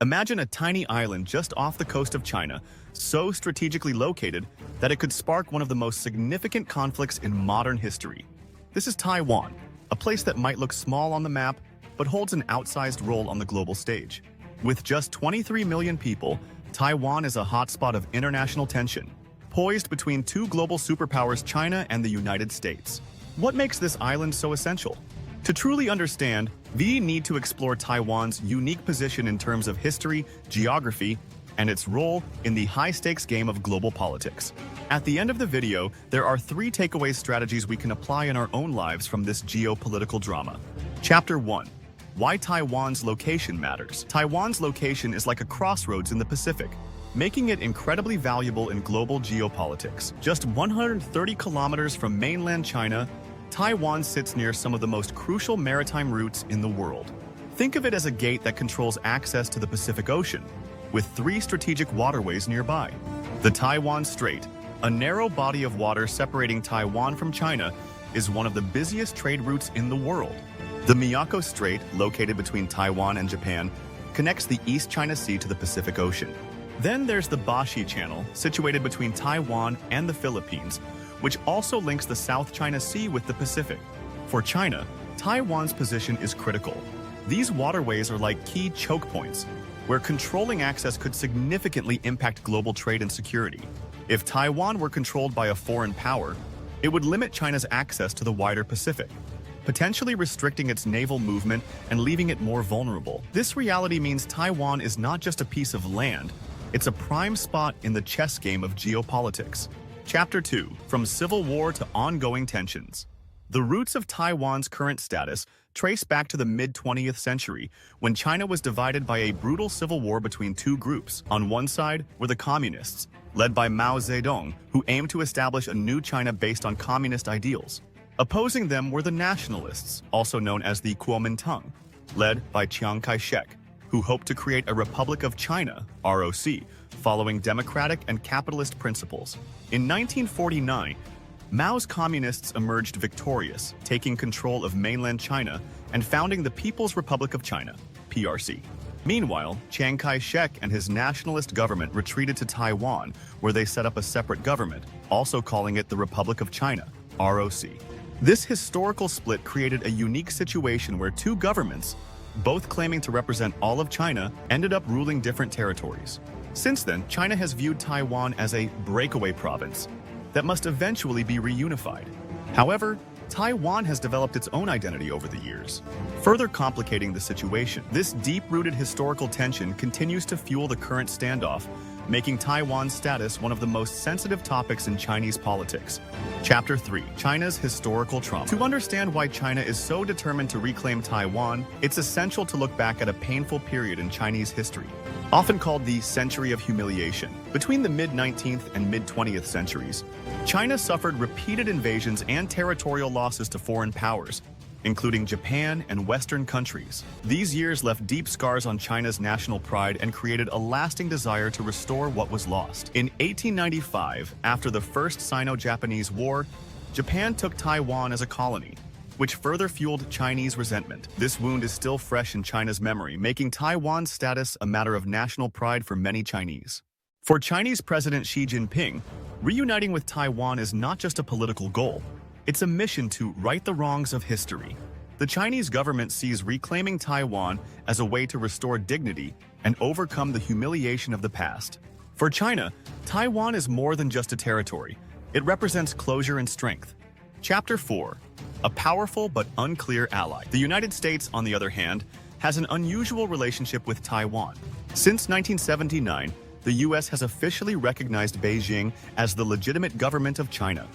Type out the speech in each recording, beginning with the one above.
Imagine a tiny island just off the coast of China, so strategically located that it could spark one of the most significant conflicts in modern history. This is Taiwan, a place that might look small on the map, but holds an outsized role on the global stage. With just 23 million people, Taiwan is a hotspot of international tension, poised between two global superpowers, China and the United States. What makes this island so essential? To truly understand, we need to explore Taiwan's unique position in terms of history, geography, and its role in the high-stakes game of global politics. At the end of the video, there are 3 takeaway strategies we can apply in our own lives from this geopolitical drama. Chapter 1. Why Taiwan's location matters. Taiwan's location is like a crossroads in the Pacific, making it incredibly valuable in global geopolitics. Just 130 kilometers from mainland China, Taiwan sits near some of the most crucial maritime routes in the world. Think of it as a gate that controls access to the Pacific Ocean, with 3 strategic waterways nearby. The Taiwan Strait, a narrow body of water separating Taiwan from China, is one of the busiest trade routes in the world. The Miyako Strait, located between Taiwan and Japan, connects the East China Sea to the Pacific Ocean. Then there's the Bashi Channel, situated between Taiwan and the Philippines, which also links the South China Sea with the Pacific. For China, Taiwan's position is critical. These waterways are like key choke points, where controlling access could significantly impact global trade and security. If Taiwan were controlled by a foreign power, it would limit China's access to the wider Pacific, potentially restricting its naval movement and leaving it more vulnerable. This reality means Taiwan is not just a piece of land, it's a prime spot in the chess game of geopolitics. Chapter 2. From Civil War to Ongoing Tensions. The roots of Taiwan's current status trace back to the mid-20th century, when China was divided by a brutal civil war between 2 groups. On one side were the communists, led by Mao Zedong, who aimed to establish a new China based on communist ideals. Opposing them were the nationalists, also known as the Kuomintang, led by Chiang Kai-shek, who hoped to create a Republic of China, ROC, following democratic and capitalist principles. In 1949, Mao's communists emerged victorious, taking control of mainland China and founding the People's Republic of China, PRC. Meanwhile, Chiang Kai-shek and his nationalist government retreated to Taiwan, where they set up a separate government, also calling it the Republic of China, ROC. This historical split created a unique situation where 2 governments, both claiming to represent all of China, ended up ruling different territories. Since then, China has viewed Taiwan as a breakaway province that must eventually be reunified. However, Taiwan has developed its own identity over the years, further complicating the situation. This deep-rooted historical tension continues to fuel the current standoff, making Taiwan's status one of the most sensitive topics in Chinese politics. Chapter 3. China's Historical Trauma. To understand why China is so determined to reclaim Taiwan, it's essential to look back at a painful period in Chinese history, often called the Century of Humiliation. Between the mid-19th and mid-20th centuries, China suffered repeated invasions and territorial losses to foreign powers, including Japan and Western countries. These years left deep scars on China's national pride and created a lasting desire to restore what was lost. In 1895, after the First Sino-Japanese War, Japan took Taiwan as a colony, which further fueled Chinese resentment. This wound is still fresh in China's memory, making Taiwan's status a matter of national pride for many Chinese. For Chinese President Xi Jinping, reuniting with Taiwan is not just a political goal. It's a mission to right the wrongs of history. The Chinese government sees reclaiming Taiwan as a way to restore dignity and overcome the humiliation of the past. For China, Taiwan is more than just a territory. It represents closure and strength. Chapter 4. A powerful but unclear ally. The United States, on the other hand, has an unusual relationship with Taiwan. Since 1979, the U.S. has officially recognized Beijing as the legitimate government of China,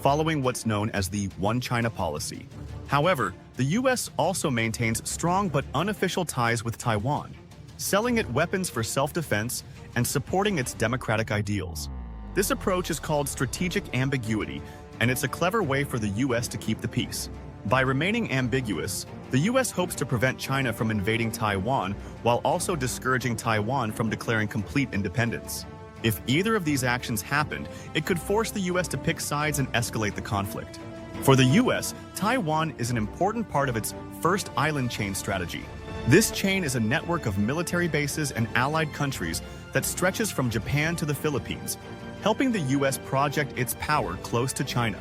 following what's known as the One China policy. However, the U.S. also maintains strong but unofficial ties with Taiwan, selling it weapons for self-defense and supporting its democratic ideals. This approach is called strategic ambiguity, and it's a clever way for the U.S. to keep the peace. By remaining ambiguous, the U.S. hopes to prevent China from invading Taiwan while also discouraging Taiwan from declaring complete independence. If either of these actions happened, it could force the U.S. to pick sides and escalate the conflict. For the U.S., Taiwan is an important part of its first island chain strategy. This chain is a network of military bases and allied countries that stretches from Japan to the Philippines, helping the U.S. project its power close to China.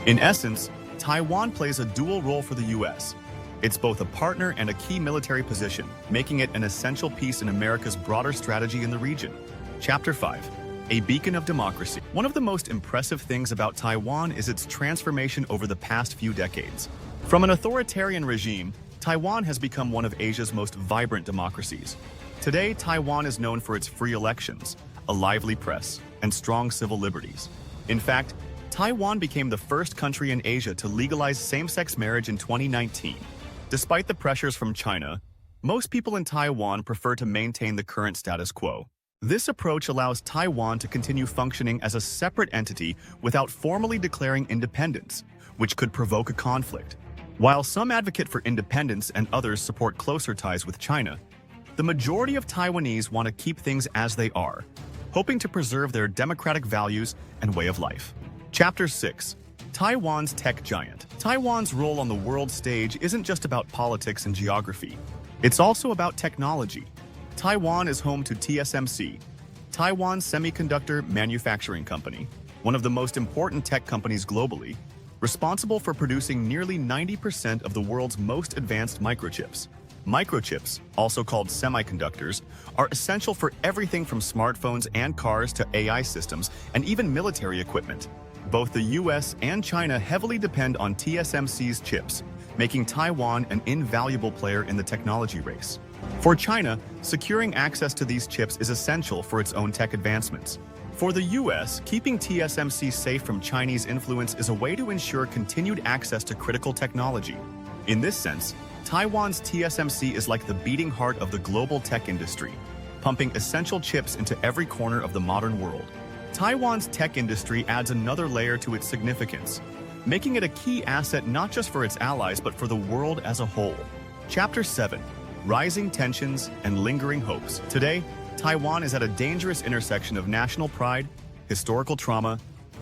In essence, Taiwan plays a dual role for the U.S. It's both a partner and a key military position, making it an essential piece in America's broader strategy in the region. Chapter 5. A beacon of democracy. One of the most impressive things about Taiwan is its transformation over the past few decades. From an authoritarian regime, Taiwan has become one of Asia's most vibrant democracies. Today, Taiwan is known for its free elections, a lively press, and strong civil liberties. In fact, Taiwan became the first country in Asia to legalize same-sex marriage in 2019. Despite the pressures from China, most people in Taiwan prefer to maintain the current status quo. This approach allows Taiwan to continue functioning as a separate entity without formally declaring independence, which could provoke a conflict. While some advocate for independence and others support closer ties with China, the majority of Taiwanese want to keep things as they are, hoping to preserve their democratic values and way of life. Chapter 6. Taiwan's tech giant. Taiwan's role on the world stage isn't just about politics and geography. It's also about technology. Taiwan is home to TSMC, Taiwan's Semiconductor Manufacturing Company, one of the most important tech companies globally, responsible for producing nearly 90% of the world's most advanced microchips. Microchips, also called semiconductors, are essential for everything from smartphones and cars to AI systems and even military equipment. Both the US and China heavily depend on TSMC's chips, making Taiwan an invaluable player in the technology race. For China, securing access to these chips is essential for its own tech advancements. For the US, keeping TSMC safe from Chinese influence is a way to ensure continued access to critical technology. In this sense, Taiwan's TSMC is like the beating heart of the global tech industry, pumping essential chips into every corner of the modern world. Taiwan's tech industry adds another layer to its significance, making it a key asset not just for its allies but for the world as a whole. Chapter 7. Rising tensions and lingering hopes. Today, Taiwan is at a dangerous intersection of national pride, historical trauma,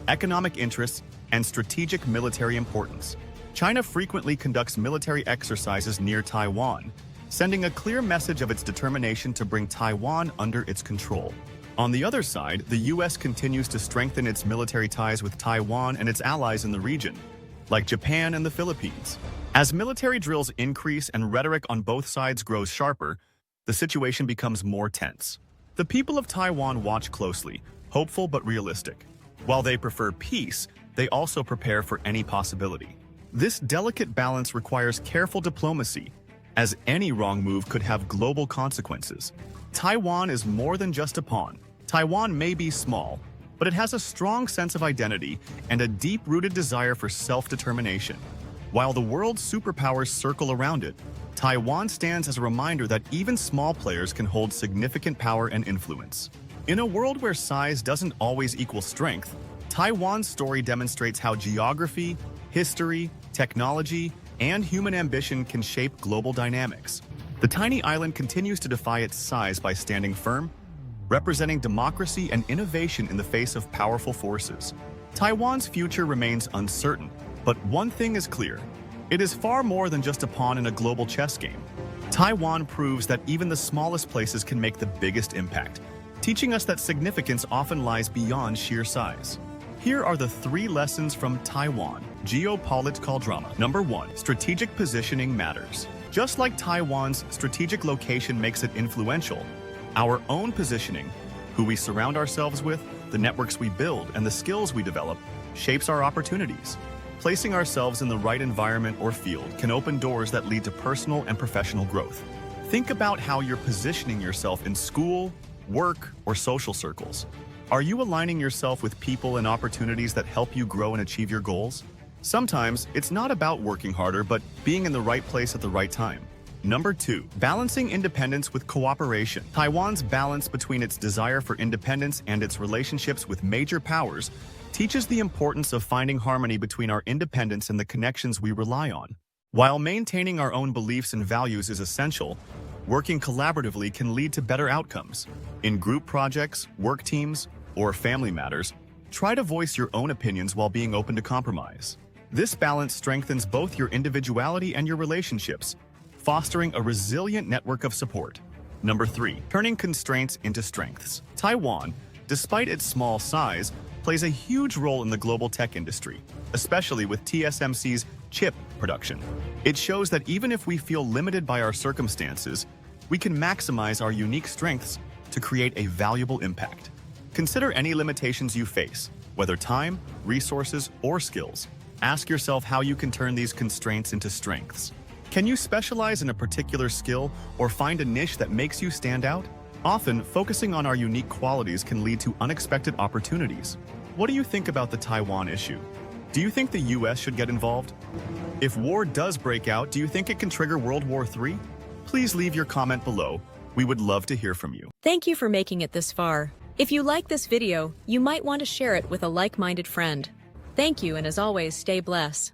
economic interests, and strategic military importance. China frequently conducts military exercises near Taiwan, sending a clear message of its determination to bring Taiwan under its control. On the other side, the US continues to strengthen its military ties with Taiwan and its allies in the region, like Japan and the Philippines. As military drills increase and rhetoric on both sides grows sharper, the situation becomes more tense. The people of Taiwan watch closely, hopeful but realistic. While they prefer peace, they also prepare for any possibility. This delicate balance requires careful diplomacy, as any wrong move could have global consequences. Taiwan is more than just a pawn. Taiwan may be small, but it has a strong sense of identity and a deep-rooted desire for self-determination. While the world's superpowers circle around it, Taiwan stands as a reminder that even small players can hold significant power and influence. In a world where size doesn't always equal strength, Taiwan's story demonstrates how geography, history, technology, and human ambition can shape global dynamics. The tiny island continues to defy its size by standing firm, representing democracy and innovation in the face of powerful forces. Taiwan's future remains uncertain, but one thing is clear. It is far more than just a pawn in a global chess game. Taiwan proves that even the smallest places can make the biggest impact, teaching us that significance often lies beyond sheer size. Here are the 3 lessons from Taiwan. Geopolitical drama. Number 1. Strategic positioning matters. Just like Taiwan's strategic location makes it influential, our own positioning, who we surround ourselves with, the networks we build, and the skills we develop, shapes our opportunities. Placing ourselves in the right environment or field can open doors that lead to personal and professional growth. Think about how you're positioning yourself in school, work, or social circles. Are you aligning yourself with people and opportunities that help you grow and achieve your goals? Sometimes, it's not about working harder, but being in the right place at the right time. Number 2. Balancing independence with cooperation. Taiwan's balance between its desire for independence and its relationships with major powers teaches the importance of finding harmony between our independence and the connections we rely on. While maintaining our own beliefs and values is essential, working collaboratively can lead to better outcomes. In group projects, work teams, or family matters, try to voice your own opinions while being open to compromise. This balance strengthens both your individuality and your relationships, fostering a resilient network of support. Number 3, turning constraints into strengths. Taiwan, despite its small size, plays a huge role in the global tech industry, especially with TSMC's chip production. It shows that even if we feel limited by our circumstances, we can maximize our unique strengths to create a valuable impact. Consider any limitations you face, whether time, resources, or skills. Ask yourself how you can turn these constraints into strengths. Can you specialize in a particular skill or find a niche that makes you stand out? Often, focusing on our unique qualities can lead to unexpected opportunities. What do you think about the Taiwan issue? Do you think the US should get involved? If war does break out, do you think it can trigger World War III? Please leave your comment below. We would love to hear from you. Thank you for making it this far. If you like this video, you might want to share it with a like-minded friend. Thank you, and as always, stay blessed.